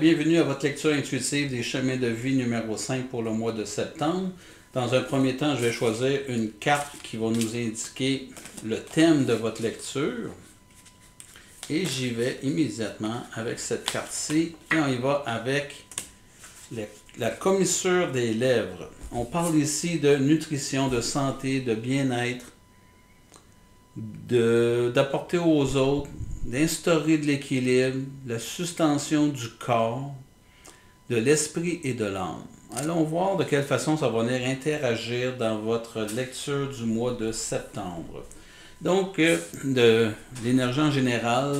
bienvenue à votre lecture intuitive des chemins de vie numéro 5 pour le mois de septembre. Dans un premier temps, je vais choisir une carte qui va nous indiquer le thème de votre lecture. Et j'y vais immédiatement avec cette carte-ci. Et on y va avec la commissure des lèvres. On parle ici de nutrition, de santé, de bien-être, d'apporter aux autres, d'instaurer de l'équilibre, la sustention du corps, de l'esprit et de l'âme. Allons voir de quelle façon ça va venir interagir dans votre lecture du mois de septembre. Donc, de l'énergie en général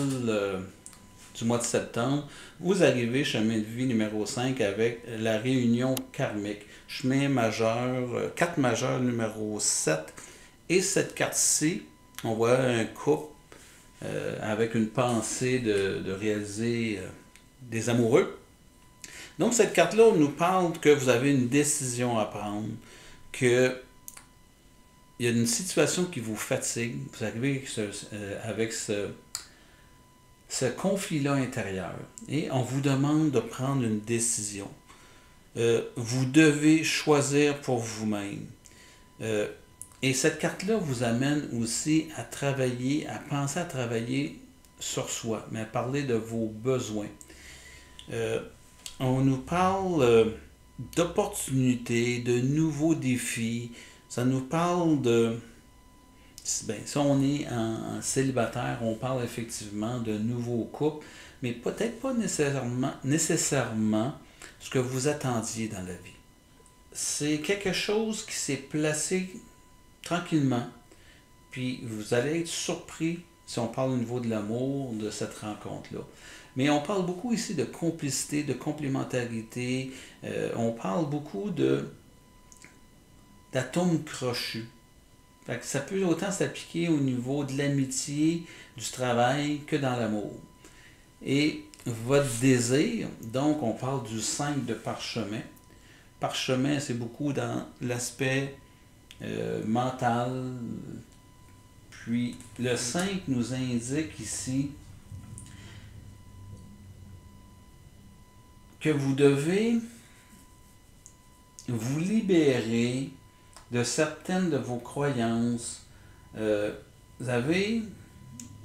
du mois de septembre, vous arrivez chemin de vie numéro 5 avec la réunion karmique. Chemin majeur, carte majeure numéro 7. Et cette carte-ci, on voit un couple avec une pensée de réaliser des amoureux. Donc cette carte-là nous parle que vous avez une décision à prendre, qu'il y a une situation qui vous fatigue, vous arrivez avec ce conflit-là intérieur et on vous demande de prendre une décision. Vous devez choisir pour vous-même. Et cette carte-là vous amène aussi à travailler, à penser à travailler sur soi, mais à parler de vos besoins. On nous parle d'opportunités, de nouveaux défis. Ça nous parle de... Ben, si on est en célibataire, on parle effectivement de nouveaux couples, mais peut-être pas nécessairement ce que vous attendiez dans la vie. C'est quelque chose qui s'est placé tranquillement, puis vous allez être surpris si on parle au niveau de l'amour, de cette rencontre-là. Mais on parle beaucoup ici de complicité, de complémentarité, on parle beaucoup d'atomes crochus. Fait que ça peut autant s'appliquer au niveau de l'amitié, du travail, que dans l'amour. Et votre désir, donc on parle du 5 de parchemin. Parchemin, c'est beaucoup dans l'aspect mental. Puis le 5 nous indique ici que vous devez vous libérer de certaines de vos croyances. Vous avez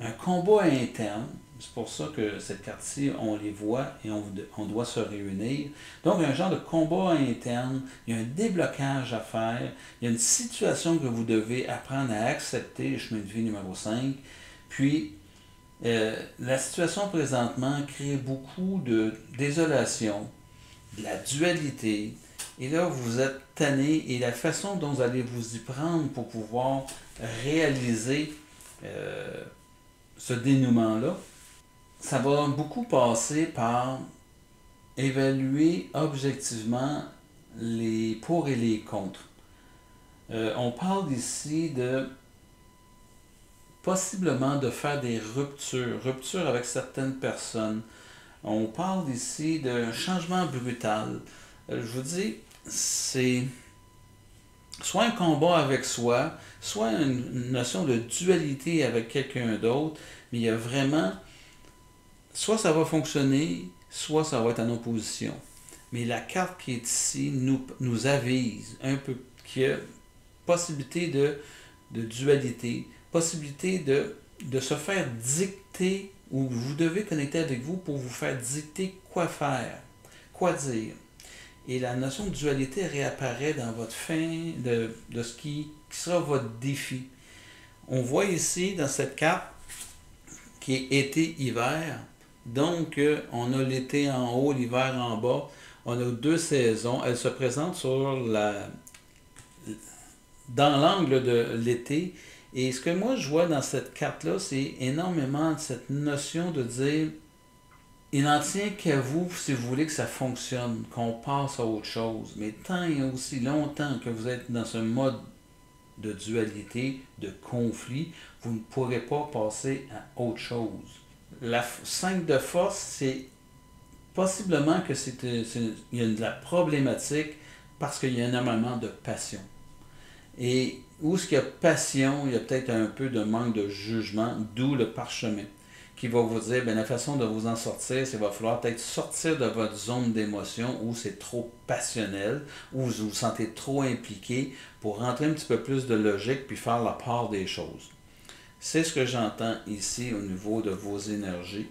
un combat interne. C'est pour ça que cette carte-ci, on les voit et on doit se réunir. Donc, un genre de combat interne, il y a un déblocage à faire, il y a une situation que vous devez apprendre à accepter, le chemin de vie numéro 5. Puis, la situation présentement crée beaucoup de désolation, de la dualité. Et là, vous êtes tanné et la façon dont vous allez vous y prendre pour pouvoir réaliser ce dénouement-là, ça va beaucoup passer par évaluer objectivement les pour et les contre. On parle ici de possiblement de faire des ruptures avec certaines personnes. On parle ici d'un changement brutal. Je vous dis, c'est soit un combat avec soi, soit une notion de dualité avec quelqu'un d'autre, mais il y a vraiment... Soit ça va fonctionner, soit ça va être en opposition. Mais la carte qui est ici nous avise un peu qu'il y a possibilité de dualité, possibilité de se faire dicter, ou vous devez connecter avec vous pour vous faire dicter quoi faire, quoi dire. Et la notion de dualité réapparaît dans votre fin de ce qui sera votre défi. On voit ici dans cette carte qui est été-hiver. Donc, on a l'été en haut, l'hiver en bas. On a deux saisons. Elles se présentent dans l'angle de l'été. Et ce que moi je vois dans cette carte-là, c'est énormément cette notion de dire il n'en tient qu'à vous si vous voulez que ça fonctionne, qu'on passe à autre chose. Mais tant et aussi longtemps que vous êtes dans ce mode de dualité, de conflit, vous ne pourrez pas passer à autre chose. La 5 de force, c'est possiblement que il y a de la problématique parce qu'il y a énormément de passion. Et où est-ce qu'il y a passion, il y a peut-être un peu de manque de jugement, d'où le parchemin, qui va vous dire, bien, la façon de vous en sortir, c'est qu'il va falloir peut-être sortir de votre zone d'émotion où c'est trop passionnel, où vous vous sentez trop impliqué pour rentrer un petit peu plus de logique puis faire la part des choses. C'est ce que j'entends ici au niveau de vos énergies.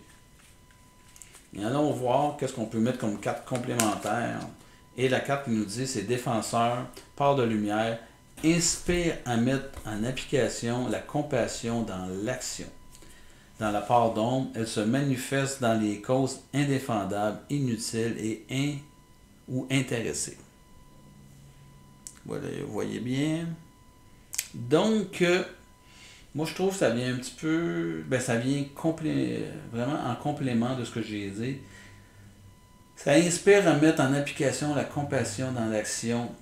Et allons voir qu'est-ce qu'on peut mettre comme carte complémentaire. Et la carte qui nous dit, c'est défenseur, part de lumière, inspire à mettre en application la compassion dans l'action. Dans la part d'ombre, elle se manifeste dans les causes indéfendables, inutiles et ou intéressées. Voilà, vous voyez bien. Donc, moi je trouve que ça vient un petit peu, ça vient vraiment en complément de ce que j'ai dit. Ça inspire à mettre en application la compassion dans l'action.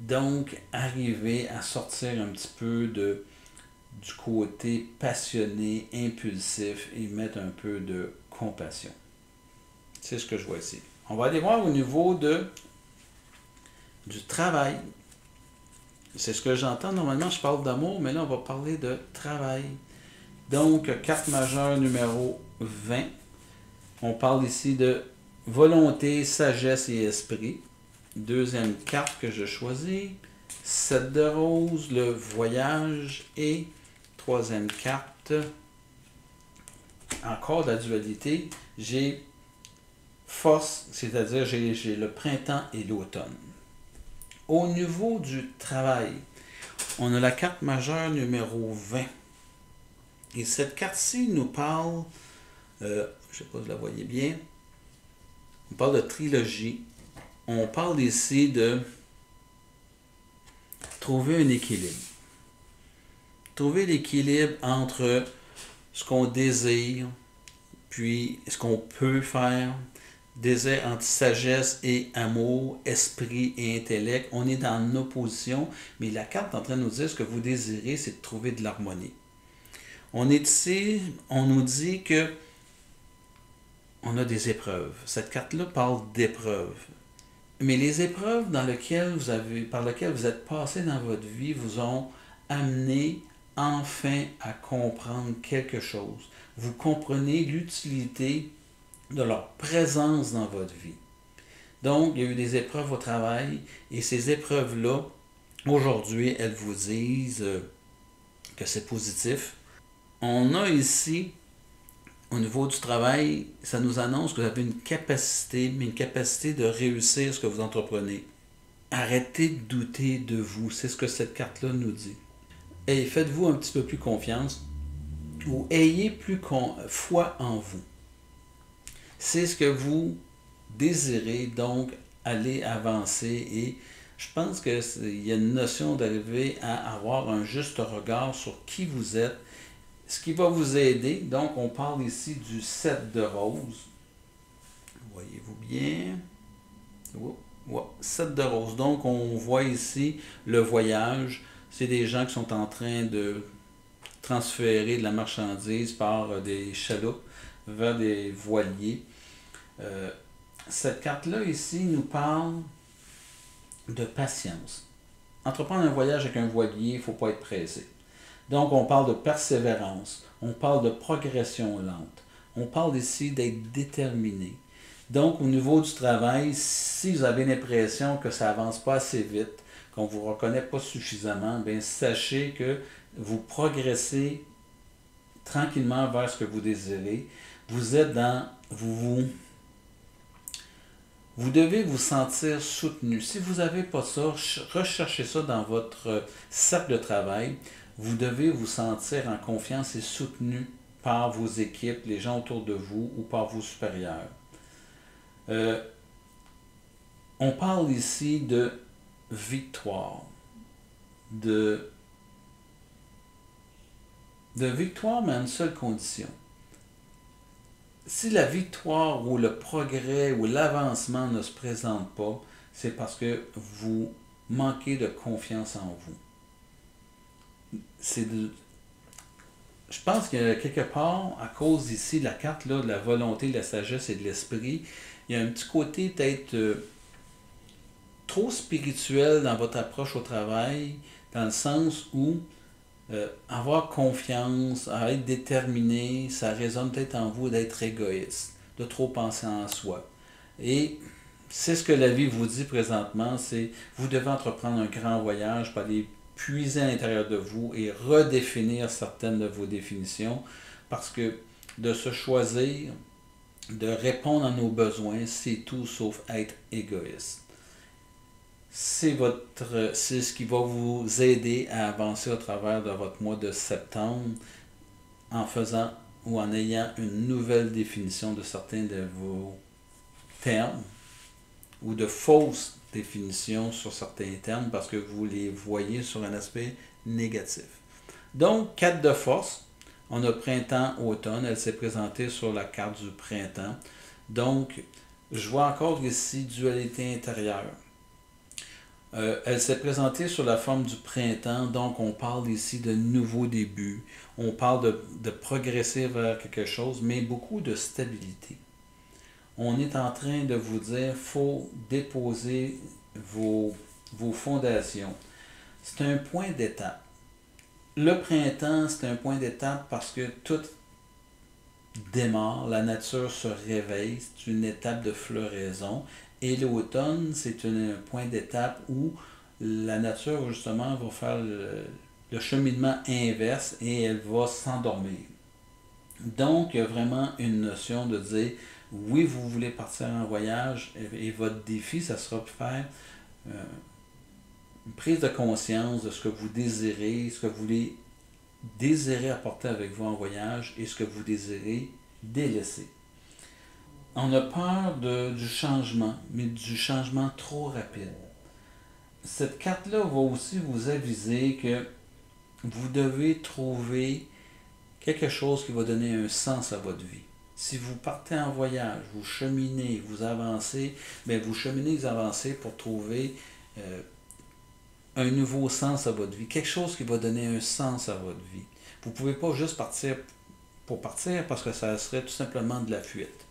Donc, arriver à sortir un petit peu du côté passionné, impulsif et mettre un peu de compassion. C'est ce que je vois ici. On va aller voir au niveau du travail. C'est ce que j'entends. Normalement, je parle d'amour, mais là, on va parler de travail. Donc, carte majeure numéro 20. On parle ici de volonté, sagesse et esprit. Deuxième carte que je choisis, 7 de rose, le voyage. Et troisième carte, encore de la dualité, j'ai force, c'est-à-dire j'ai le printemps et l'automne. Au niveau du travail, on a la carte majeure numéro 20. Et cette carte-ci nous parle, je ne sais pas si vous la voyez bien, on parle de trilogie. On parle ici de trouver un équilibre. Trouver l'équilibre entre ce qu'on désire, puis ce qu'on peut faire, désir entre sagesse et amour, esprit et intellect. On est dans une opposition, mais la carte est en train de nous dire ce que vous désirez, c'est de trouver de l'harmonie. On est ici, on nous dit que on a des épreuves. Cette carte-là parle d'épreuves. Mais les épreuves par lesquelles vous êtes passé dans votre vie vous ont amené enfin à comprendre quelque chose. Vous comprenez l'utilité de leur présence dans votre vie. Donc, il y a eu des épreuves au travail et ces épreuves-là, aujourd'hui, elles vous disent que c'est positif. On a ici, au niveau du travail, ça nous annonce que vous avez une capacité de réussir ce que vous entreprenez. Arrêtez de douter de vous, c'est ce que cette carte-là nous dit. Et faites-vous un petit peu plus confiance ou ayez plus foi en vous. C'est ce que vous désirez, donc aller avancer et je pense qu'il y a une notion d'arriver à avoir un juste regard sur qui vous êtes, ce qui va vous aider. Donc, on parle ici du 7 de rose. Voyez-vous bien? 7 de rose. Donc, on voit ici le voyage. C'est des gens qui sont en train de transférer de la marchandise par des chaloupes vers des voiliers. Cette carte-là ici nous parle de patience. Entreprendre un voyage avec un voilier, il ne faut pas être pressé. Donc, on parle de persévérance, on parle de progression lente, on parle ici d'être déterminé. Donc, au niveau du travail, si vous avez l'impression que ça n'avance pas assez vite, qu'on ne vous reconnaît pas suffisamment, bien, sachez que vous progressez tranquillement vers ce que vous désirez. Vous êtes dans... Vous devez vous sentir soutenu. Si vous n'avez pas ça, recherchez ça dans votre cercle de travail. Vous devez vous sentir en confiance et soutenu par vos équipes, les gens autour de vous ou par vos supérieurs. On parle ici de victoire. De victoire, mais à une seule condition. Si la victoire ou le progrès ou l'avancement ne se présente pas, c'est parce que vous manquez de confiance en vous. Je pense que quelque part, à cause ici de la carte là, de la volonté, de la sagesse et de l'esprit, il y a un petit côté peut-être trop spirituel dans votre approche au travail, dans le sens où avoir confiance, à être déterminé, ça résonne peut-être en vous d'être égoïste, de trop penser en soi. Et c'est ce que la vie vous dit présentement, c'est vous devez entreprendre un grand voyage pour aller puiser à l'intérieur de vous et redéfinir certaines de vos définitions, parce que de se choisir, de répondre à nos besoins, c'est tout sauf être égoïste. C'est ce qui va vous aider à avancer au travers de votre mois de septembre en faisant ou en ayant une nouvelle définition de certains de vos termes ou de fausses définitions sur certains termes parce que vous les voyez sur un aspect négatif. Donc, 4 de force, on a printemps-automne, elle s'est présentée sur la carte du printemps. Donc, je vois encore ici dualité intérieure. Elle s'est présentée sous la forme du printemps, donc on parle ici de nouveaux débuts, on parle de progresser vers quelque chose, mais beaucoup de stabilité. On est en train de vous dire, il faut déposer vos fondations. C'est un point d'étape. Le printemps, c'est un point d'étape parce que tout démarre, la nature se réveille, c'est une étape de floraison. Et l'automne, c'est un point d'étape où la nature, justement, va faire le cheminement inverse et elle va s'endormir. Donc, il y a vraiment une notion de dire, oui, vous voulez partir en voyage et votre défi, ça sera de faire une prise de conscience de ce que vous désirez, ce que vous voulez désirer apporter avec vous en voyage et ce que vous désirez délaisser. On a peur du changement, mais du changement trop rapide. Cette carte-là va aussi vous aviser que vous devez trouver quelque chose qui va donner un sens à votre vie. Si vous partez en voyage, vous cheminez, vous avancez, bien vous cheminez, vous avancez pour trouver un nouveau sens à votre vie, quelque chose qui va donner un sens à votre vie. Vous ne pouvez pas juste partir pour partir parce que ça serait tout simplement de la fuite.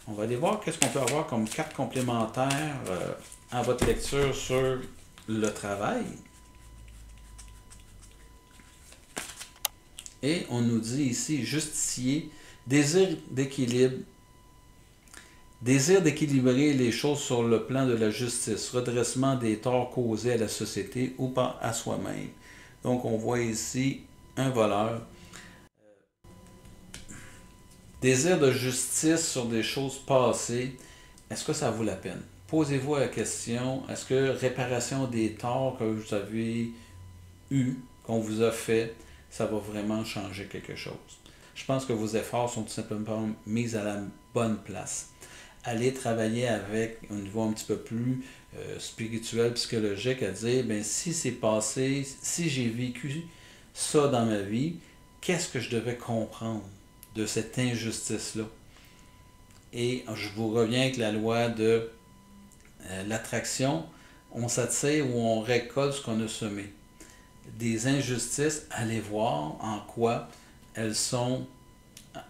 On va aller voir qu'est-ce qu'on peut avoir comme carte complémentaire à votre lecture sur le travail. Et on nous dit ici, justicier, désir d'équilibrer les choses sur le plan de la justice, redressement des torts causés à la société ou à soi-même. Donc on voit ici un voleur. Désir de justice sur des choses passées, est-ce que ça vaut la peine? Posez-vous la question, est-ce que réparation des torts que vous avez eus, qu'on vous a fait, ça va vraiment changer quelque chose? Je pense que vos efforts sont tout simplement mis à la bonne place. Allez travailler avec un niveau un petit peu plus spirituel, psychologique, à dire, ben, si c'est passé, si j'ai vécu ça dans ma vie, qu'est-ce que je devais comprendre de cette injustice-là? Et je vous reviens avec la loi de l'attraction. On s'attire ou on récolte ce qu'on a semé. Des injustices, allez voir en quoi elles sont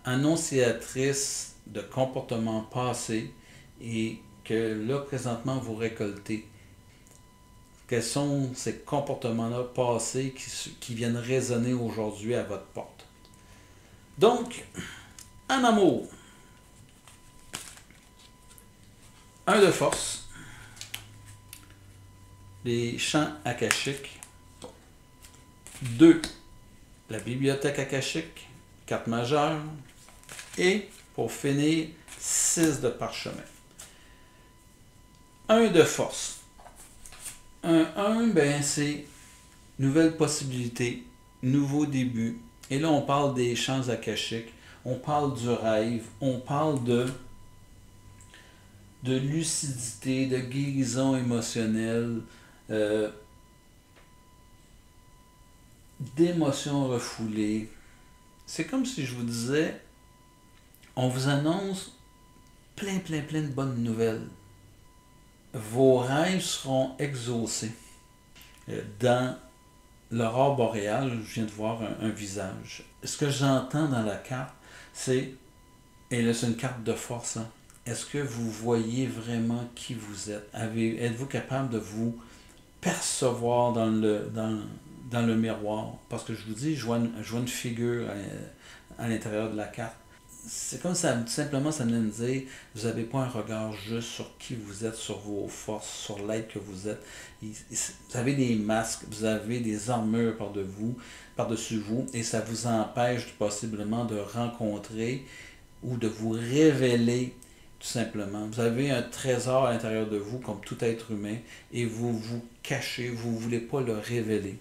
annonciatrices de comportements passés et que là, présentement, vous récoltez. Quels sont ces comportements-là passés qui viennent résonner aujourd'hui à votre porte? Donc, en amour, 1 de force, les champs akashiques, 2, la bibliothèque akashique, carte majeure, et pour finir, 6 de parchemin. 1 de force. Un 1, ben, c'est nouvelle possibilité, nouveau début. Et là, on parle des champs akashiques, on parle du rêve, on parle de lucidité, de guérison émotionnelle, d'émotions refoulées. C'est comme si je vous disais, on vous annonce plein de bonnes nouvelles. Vos rêves seront exaucés. Dans l'aurore boréale, je viens de voir un visage. Ce que j'entends dans la carte, c'est, et là c'est une carte de force, hein, est-ce que vous voyez vraiment qui vous êtes? Êtes-vous capable de vous percevoir dans dans le miroir. Parce que je vous dis, je vois une figure à l'intérieur de la carte. C'est comme ça, tout simplement, ça venait me dire, vous n'avez pas un regard juste sur qui vous êtes, sur vos forces, sur l'être que vous êtes. Vous avez des masques, vous avez des armures par-dessus vous, et ça vous empêche possiblement de rencontrer ou de vous révéler tout simplement. Vous avez un trésor à l'intérieur de vous, comme tout être humain, et vous vous cachez, vous ne voulez pas le révéler.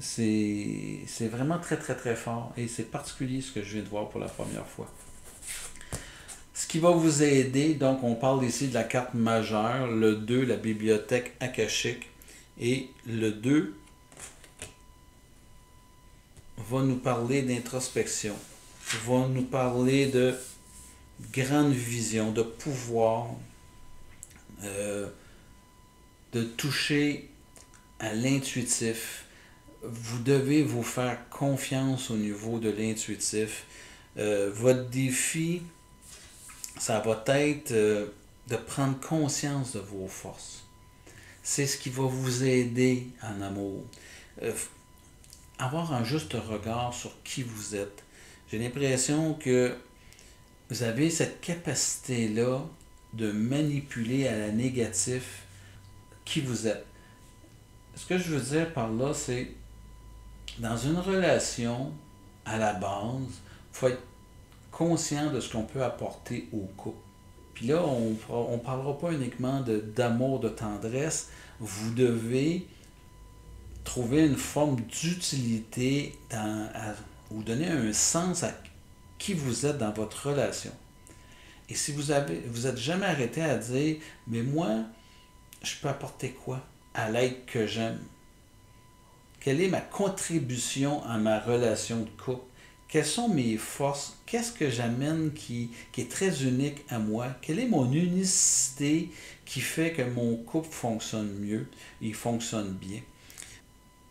C'est vraiment très très très fort et c'est particulier ce que je viens de voir pour la première fois. Ce qui va vous aider, donc on parle ici de la carte majeure, le 2, la bibliothèque akashique, et le 2 va nous parler d'introspection, va nous parler de grande vision, de pouvoir, de toucher à l'intuitif. Vous devez vous faire confiance au niveau de l'intuitif. Votre défi, ça va être de prendre conscience de vos forces. C'est ce qui va vous aider en amour. Avoir un juste regard sur qui vous êtes. J'ai l'impression que vous avez cette capacité-là de manipuler à la négative qui vous êtes. Ce que je veux dire par là, c'est dans une relation, à la base, il faut être conscient de ce qu'on peut apporter au couple. Puis là, on ne parlera pas uniquement d'amour, de tendresse. Vous devez trouver une forme d'utilité ou donner un sens à qui vous êtes dans votre relation. Et si vous êtes jamais arrêté à dire, mais moi, je peux apporter quoi à l'être que j'aime? Quelle est ma contribution à ma relation de couple? Quelles sont mes forces? Qu'est-ce que j'amène qui est très unique à moi? Quelle est mon unicité qui fait que mon couple fonctionne mieux, il fonctionne bien?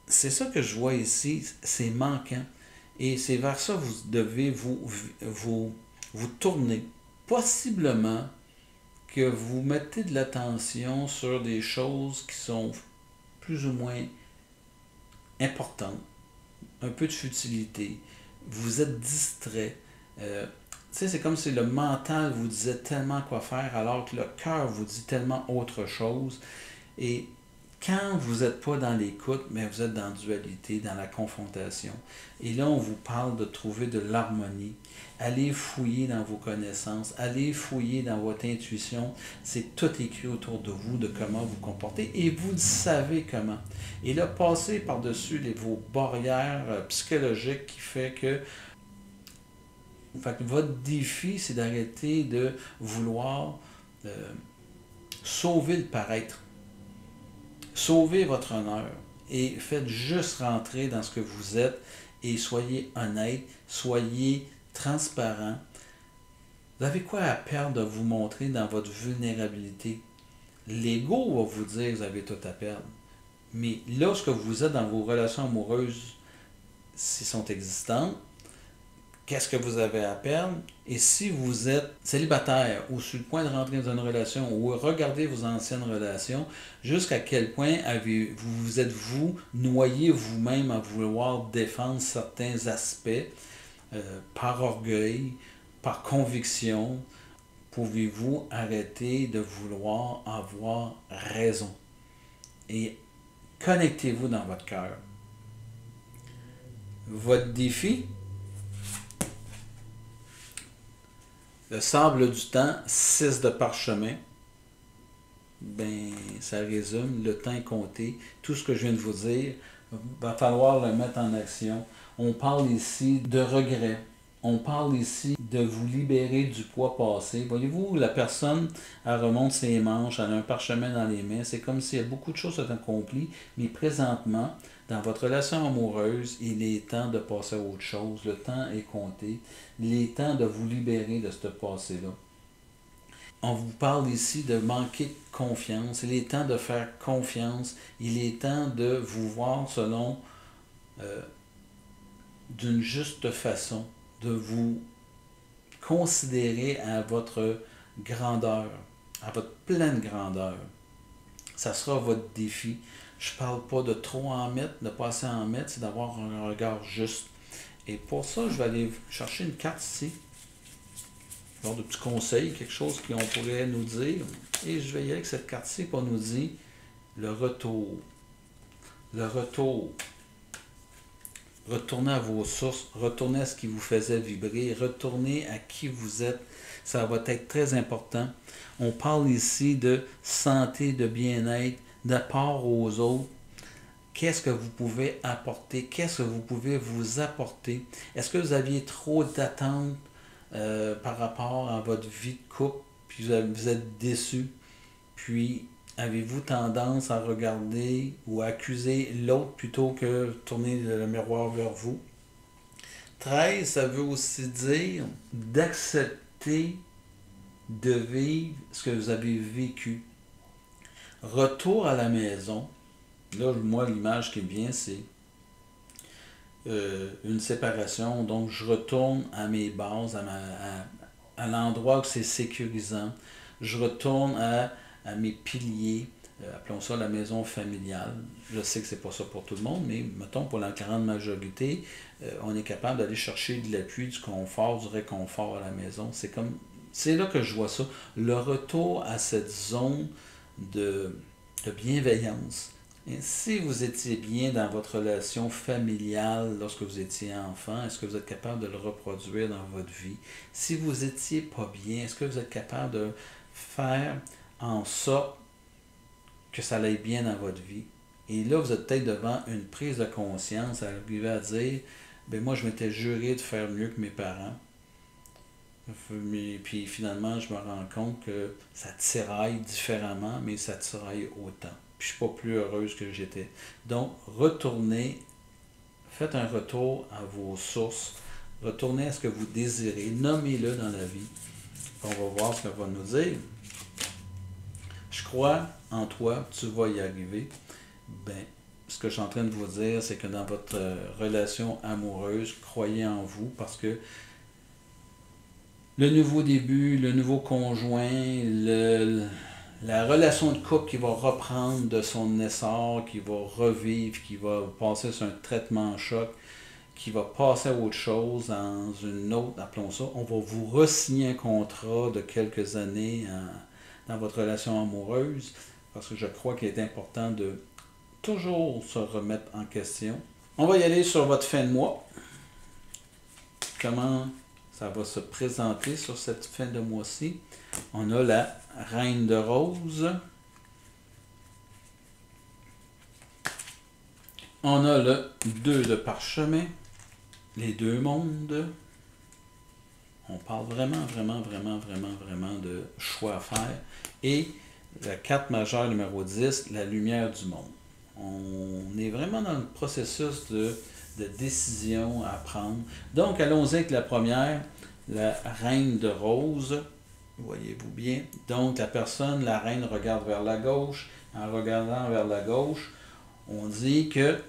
C'est ça que je vois ici, c'est manquant. Et c'est vers ça que vous devez vous tourner. Possiblement que vous mettez de l'attention sur des choses qui sont plus ou moins importante, un peu de futilité, vous êtes distrait. C'est comme si le mental vous disait tellement quoi faire alors que le cœur vous dit tellement autre chose. Et quand vous n'êtes pas dans l'écoute, mais vous êtes dans la dualité, dans la confrontation. Et là, on vous parle de trouver de l'harmonie. Allez fouiller dans vos connaissances, allez fouiller dans votre intuition. C'est tout écrit autour de vous, de comment vous comportez, et vous savez comment. Et là, passez par-dessus vos barrières psychologiques qui fait que votre défi, c'est d'arrêter de vouloir sauver le paraître. Sauvez votre honneur et faites juste rentrer dans ce que vous êtes et soyez honnête, soyez transparent. Vous avez quoi à perdre de vous montrer dans votre vulnérabilité? L'ego va vous dire que vous avez tout à perdre. Mais lorsque vous êtes dans vos relations amoureuses, s'ils sont existantes, qu'est-ce que vous avez à perdre? Et si vous êtes célibataire ou sur le point de rentrer dans une relation ou regardez vos anciennes relations, jusqu'à quel point vous êtes-vous noyé vous-même à vouloir défendre certains aspects par orgueil, par conviction, pouvez-vous arrêter de vouloir avoir raison? Et connectez-vous dans votre cœur. Votre défi, le sable du temps, 6 de parchemin, ça résume, le temps est compté. Tout ce que je viens de vous dire, va falloir le mettre en action. On parle ici de regret. On parle ici de vous libérer du poids passé. Voyez-vous, la personne, elle remonte ses manches, elle a un parchemin dans les mains. C'est comme s'il y a beaucoup de choses à accomplir, mais présentement, dans votre relation amoureuse, il est temps de passer à autre chose. Le temps est compté. Il est temps de vous libérer de ce passé-là. On vous parle ici de manquer de confiance. Il est temps de faire confiance. Il est temps de vous voir selon d'une juste façon, de vous considérer à votre grandeur, à votre pleine grandeur. Ça sera votre défi. Je parle pas de trop en mettre, de pas assez en mettre, c'est d'avoir un regard juste. Et pour ça, je vais aller chercher une carte ici, genre de petits conseils, quelque chose qu'on pourrait nous dire. Et je vais y aller avec cette carte-ci pour nous dire le retour. Le retour. Retournez à vos sources, retournez à ce qui vous faisait vibrer, retournez à qui vous êtes. Ça va être très important. On parle ici de santé, de bien-être, d'apport aux autres. Qu'est-ce que vous pouvez apporter? Qu'est-ce que vous pouvez vous apporter? Est-ce que vous aviez trop d'attentes par rapport à votre vie de couple, puis vous êtes déçu? Puis, avez-vous tendance à regarder ou à accuser l'autre plutôt que tourner le miroir vers vous? 13, ça veut aussi dire d'accepter de vivre ce que vous avez vécu. Retour à la maison. Là, moi, l'image qui me vient, c'est une séparation. Donc, je retourne à mes bases, à l'endroit où c'est sécurisant. Je retourne à mes piliers, appelons ça la maison familiale. Je sais que c'est pas ça pour tout le monde, mais mettons pour la grande majorité, on est capable d'aller chercher de l'appui, du confort, du réconfort à la maison. C'est là que je vois ça. Le retour à cette zone de bienveillance. Et si vous étiez bien dans votre relation familiale lorsque vous étiez enfant, est-ce que vous êtes capable de le reproduire dans votre vie? Si vous étiez pas bien, est-ce que vous êtes capable de faire en sorte que ça aille bien dans votre vie? Et là, vous êtes peut-être devant une prise de conscience, à arriver à dire, ben moi, je m'étais juré de faire mieux que mes parents. Puis finalement, je me rends compte que ça tiraille différemment, mais ça tiraille autant. Puis je ne suis pas plus heureuse que j'étais. Donc, retournez, faites un retour à vos sources, retournez à ce que vous désirez, nommez-le dans la vie. On va voir ce qu'elle va nous dire. Je crois en toi, tu vas y arriver. Ben, ce que je suis en train de vous dire, c'est que dans votre relation amoureuse, croyez en vous parce que le nouveau début, le nouveau conjoint, la relation de couple qui va reprendre de son essor, qui va revivre, qui va passer sur un traitement choc, qui va passer à autre chose dans une autre, appelons ça, on va vous re-signer un contrat de quelques années dans votre relation amoureuse, parce que je crois qu'il est important de toujours se remettre en question. On va y aller sur votre fin de mois. Comment ça va se présenter sur cette fin de mois-ci? On a la Reine de Rose. On a le 2 de Parchemin. Les deux mondes. On parle vraiment de choix à faire. Et la carte majeure numéro 10, la lumière du monde. On est vraiment dans le processus de décision à prendre. Donc, allons-y avec la première, la Reine de Rose. Voyez-vous bien? Donc, la personne, la reine, regarde vers la gauche. En regardant vers la gauche, on dit que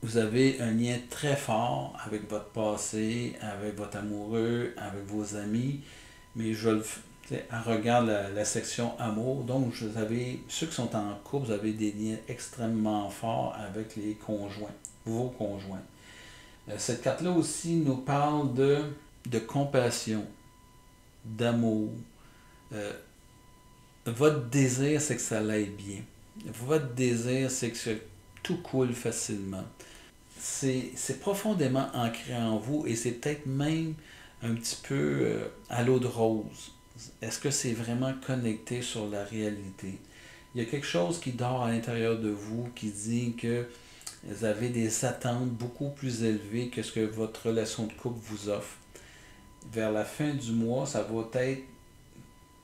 vous avez un lien très fort avec votre passé, avec votre amoureux, avec vos amis. Mais elle regarde la section amour. Donc, vous avez, ceux qui sont en couple, vous avez des liens extrêmement forts avec les conjoints, vos conjoints. Cette carte-là aussi nous parle de compassion, d'amour. Votre désir, c'est que ça aille bien. Votre désir, c'est que tout coule facilement. C'est profondément ancré en vous et c'est peut-être même un petit peu à l'eau de rose. Est-ce que c'est vraiment connecté sur la réalité? Il y a quelque chose qui dort à l'intérieur de vous qui dit que vous avez des attentes beaucoup plus élevées que ce que votre relation de couple vous offre. Vers la fin du mois, ça va être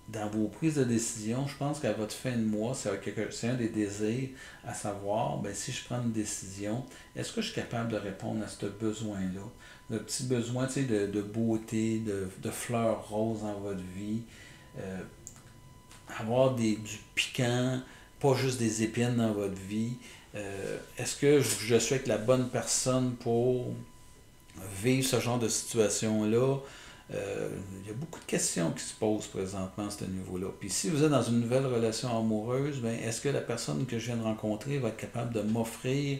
dans vos prises de décision. Je pense qu'à votre fin de mois, c'est un des désirs à savoir, ben, si je prends une décision, est-ce que je suis capable de répondre à ce besoin-là? Le petit besoin de beauté, de fleurs roses dans votre vie, avoir du piquant, pas juste des épines dans votre vie. Est-ce que je suis avec la bonne personne pour vivre ce genre de situation-là? Il y a beaucoup de questions qui se posent présentement à ce niveau-là. Puis si vous êtes dans une nouvelle relation amoureuse, ben, est-ce que la personne que je viens de rencontrer va être capable de m'offrir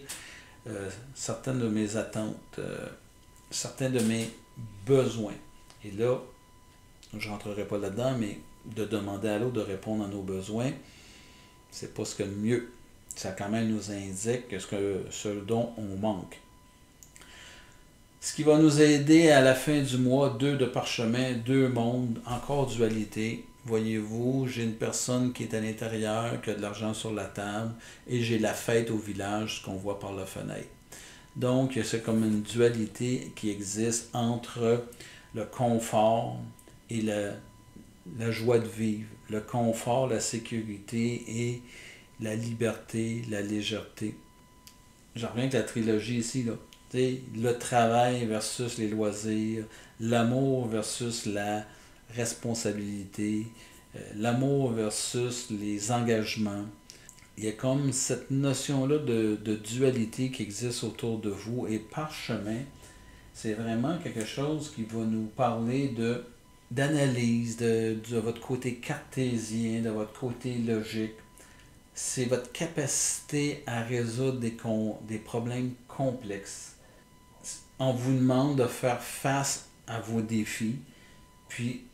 certaines de mes attentes, certains de mes besoins? Et là, je ne rentrerai pas là-dedans, mais de demander à l'autre de répondre à nos besoins, c'est pas ce que le mieux. Ça quand même nous indique ce dont on manque. Ce qui va nous aider à la fin du mois, 2 de parchemin, 2 mondes, encore dualité. Voyez-vous, j'ai une personne qui est à l'intérieur, qui a de l'argent sur la table, et j'ai la fête au village, ce qu'on voit par la fenêtre. Donc, c'est comme une dualité qui existe entre le confort et la joie de vivre. Le confort, la sécurité et la liberté, la légèreté. J'en reviens avec la trilogie ici, là. T'sais, le travail versus les loisirs, l'amour versus la responsabilité, l'amour versus les engagements. Il y a comme cette notion-là de dualité qui existe autour de vous. Et parchemin, c'est vraiment quelque chose qui va nous parler d'analyse, de votre côté cartésien, de votre côté logique. C'est votre capacité à résoudre des problèmes complexes. On vous demande de faire face à vos défis, puis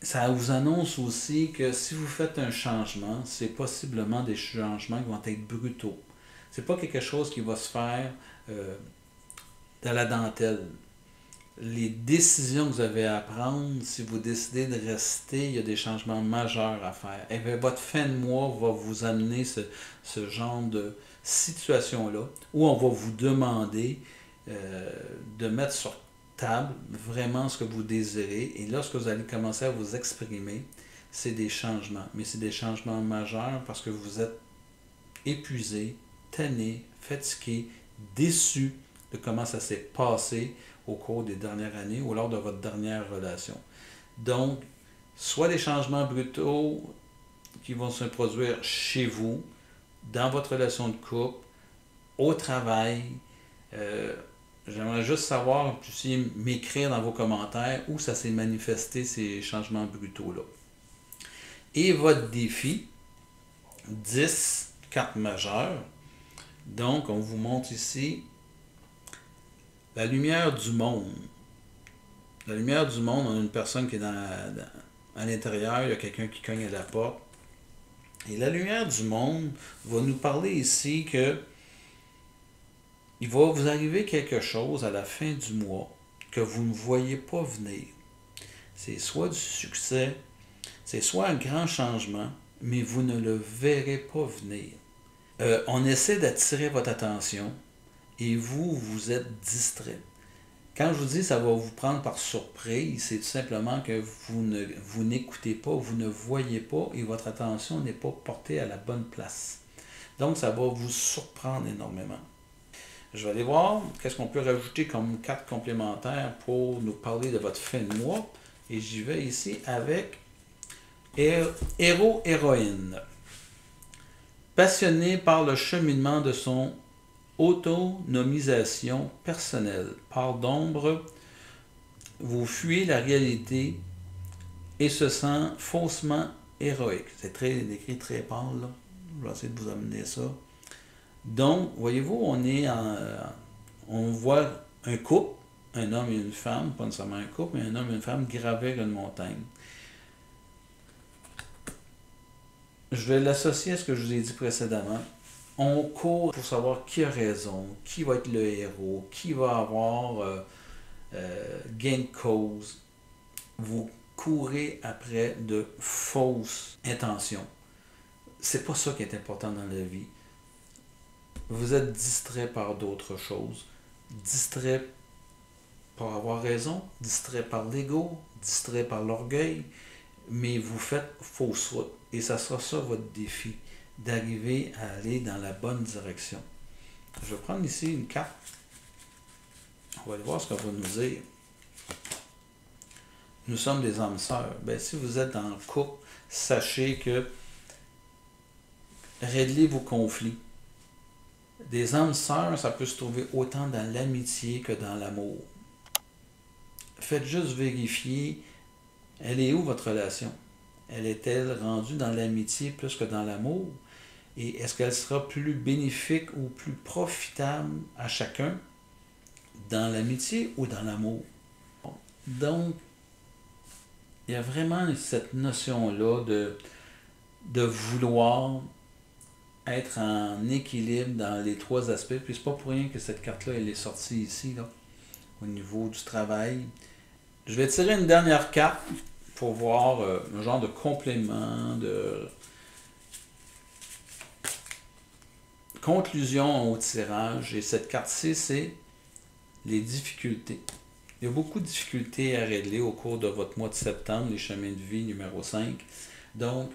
ça vous annonce aussi que si vous faites un changement, c'est possiblement des changements qui vont être brutaux. C'est pas quelque chose qui va se faire dans la dentelle. Les décisions que vous avez à prendre, si vous décidez de rester, il y a des changements majeurs à faire. Et bien, votre fin de mois va vous amener ce genre de situation-là, où on va vous demander de mettre sur table vraiment ce que vous désirez. Et lorsque vous allez commencer à vous exprimer, c'est des changements. Mais c'est des changements majeurs parce que vous êtes épuisé, tanné, fatigué, déçu de comment ça s'est passé au cours des dernières années ou lors de votre dernière relation. Donc, soit des changements brutaux qui vont se produire chez vous, dans votre relation de couple, au travail. J'aimerais juste savoir, puis m'écrire dans vos commentaires où ça s'est manifesté, ces changements brutaux-là. Et votre défi, 10 cartes majeures. Donc, on vous montre ici la lumière du monde. La lumière du monde, on a une personne qui est à l'intérieur, il y a quelqu'un qui cogne à la porte. Et la lumière du monde va nous parler ici que il va vous arriver quelque chose à la fin du mois que vous ne voyez pas venir. C'est soit du succès, c'est soit un grand changement, mais vous ne le verrez pas venir. On essaie d'attirer votre attention et vous êtes distrait. Quand je vous dis ça va vous prendre par surprise, c'est tout simplement que vous n'écoutez pas, vous ne voyez pas et votre attention n'est pas portée à la bonne place. Donc ça va vous surprendre énormément. Je vais aller voir qu'est-ce qu'on peut rajouter comme carte complémentaire pour nous parler de votre fin de mois. Et j'y vais ici avec héros-héroïne. Passionné par le cheminement de son autonomisation personnelle. Part d'ombre, vous fuyez la réalité et se sent faussement héroïque. C'est écrit très pâle, là. Je vais essayer de vous amener ça. Donc, voyez-vous, on voit un couple, un homme et une femme, pas nécessairement un couple, mais un homme et une femme gravir une montagne. Je vais l'associer à ce que je vous ai dit précédemment. On court pour savoir qui a raison, qui va être le héros, qui va avoir gain de cause. Vous courez après de fausses intentions. C'est pas ça qui est important dans la vie. Vous êtes distrait par d'autres choses. Distrait par avoir raison, distrait par l'ego, distrait par l'orgueil, mais vous faites fausse route. Et ça sera ça votre défi, d'arriver à aller dans la bonne direction. Je vais prendre ici une carte. On va aller voir ce qu'on va nous dire. Nous sommes des âmes sœurs. Ben, si vous êtes en couple, sachez que réglez vos conflits. Des âmes sœurs, ça peut se trouver autant dans l'amitié que dans l'amour. faites juste vérifier, elle est où votre relation? Elle est-elle rendue dans l'amitié plus que dans l'amour? Et est-ce qu'elle sera plus bénéfique ou plus profitable à chacun dans l'amitié ou dans l'amour? Donc, il y a vraiment cette notion-là de vouloir être en équilibre dans les trois aspects. Puis c'est pas pour rien que cette carte-là, elle est sortie ici, là, au niveau du travail. Je vais tirer une dernière carte pour voir un genre de complément, de conclusion au tirage. Et cette carte-ci, c'est les difficultés. Il y a beaucoup de difficultés à régler au cours de votre mois de septembre, les chemins de vie numéro 5. Donc,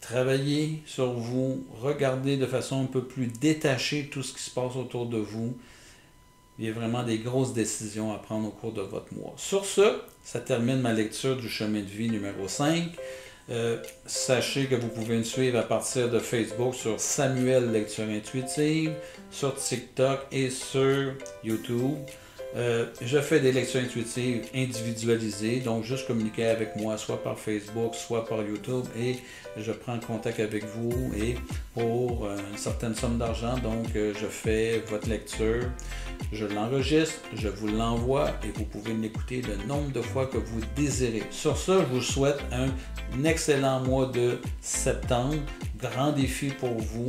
travaillez sur vous, regardez de façon un peu plus détachée tout ce qui se passe autour de vous. Il y a vraiment des grosses décisions à prendre au cours de votre mois. Sur ce, ça termine ma lecture du chemin de vie numéro 5. Sachez que vous pouvez me suivre à partir de Facebook sur Samuel Lecture Intuitive, sur TikTok et sur YouTube. Je fais des lectures intuitives individualisées, donc juste communiquer avec moi soit par Facebook, soit par YouTube et je prends contact avec vous et pour une certaine somme d'argent, donc je fais votre lecture, je l'enregistre, je vous l'envoie et vous pouvez l'écouter le nombre de fois que vous désirez. Sur ce, je vous souhaite un excellent mois de septembre, grand défi pour vous.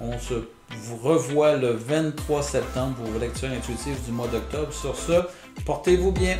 On se vous revoit le 23 septembre pour vos lectures intuitives du mois d'octobre. Sur ce, portez-vous bien.